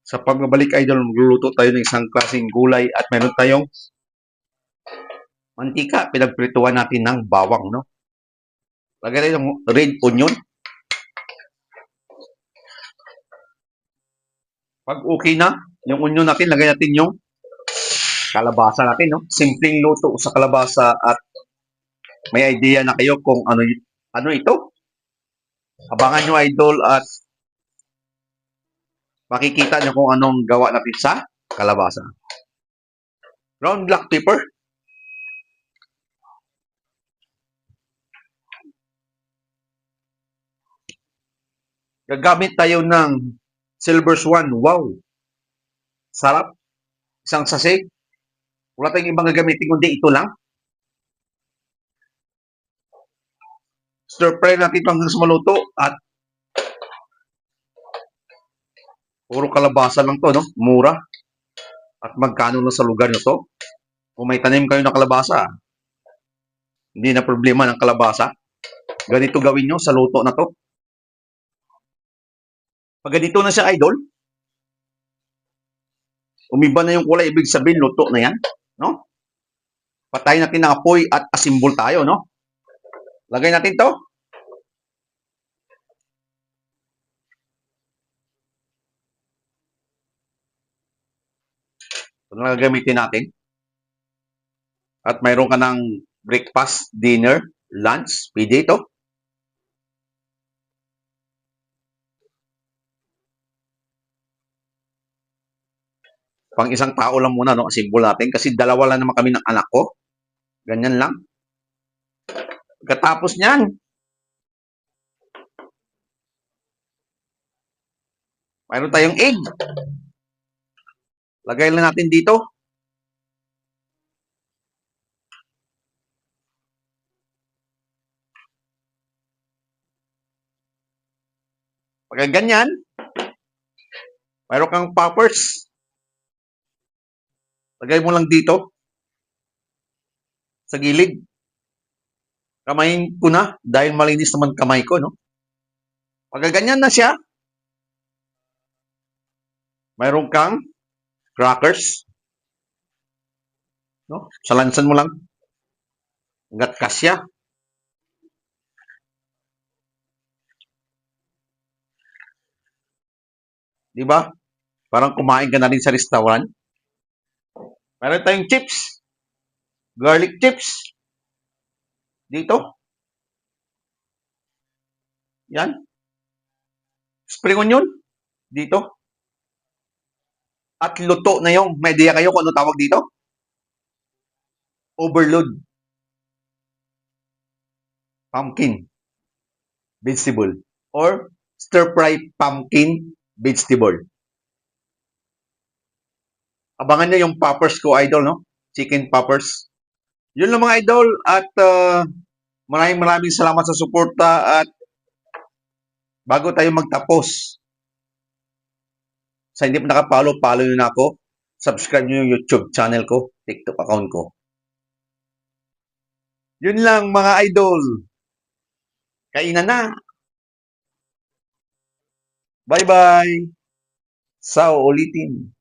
Sa pagbabalik idol, magluluto tayo ng isang klaseng gulay at meron tayong mantika. Pinagprituan natin ng bawang, no? Lagyan tayo ng red onion. Pag okay na, yung onion natin, lagyan natin yung kalabasa natin, no? Simpleng luto sa kalabasa at may idea na kayo kung ano ito. Abangan nyo idol at makikita nyo kung anong gawa natin sa kalabasa. Ground black pepper. Gagamit tayo ng Silver Swan. Wow! Sarap. Isang sachet. Wala tayong ibang gagamitin kundi ito lang. Stir fry natin ito hanggang sa maluto at puro kalabasa lang to, no? Mura. At magkano na sa lugar nyo to? Kung may tanim kayo ng kalabasa, hindi na problema ng kalabasa. Ganito gawin nyo sa luto na to. Pag ganito na siya, idol, umiba na yung kulay, ibig sabihin, luto na yan. No? Patayin natin ng apoy at asimbol tayo, no? Lagay natin to. Ito na gagamitin natin. At mayroon ka ng breakfast, dinner, lunch. Pwede ito. Pang isang tao lang muna, no? Asimbol natin. Kasi dalawa lang naman kami ng anak ko. Ganyan lang. Pagkatapos niyan, mayroon tayong egg. Lagay lang natin dito. Pagka ganyan, mayroon kang poppers. Lagay mo lang dito. Sa gilid. Kamayin ko na dahil malinis naman kamay ko, no? Pagka ganyan na siya, mayroon kang crackers. No? Salansan mo lang. Hanggat kasya. Di ba? Parang kumain ka na rin sa restaurant. Meron tayong chips. Garlic chips. Dito. Yan. Spring onion. Dito. At luto na yung, may idea kayo kung ano tawag dito? Overload. Pumpkin. Vegetable. Or stir-fry pumpkin vegetable. Abangan nyo yung poppers ko, idol, no? Chicken poppers. Yun lang mga idol at maraming salamat sa suporta at bago tayo magtapos, sa hindi pa nakapollow, follow nyo na ako. Subscribe nyo yung YouTube channel ko, TikTok account ko. Yun lang mga idol. Kainan na. Bye-bye. Sa ulitin.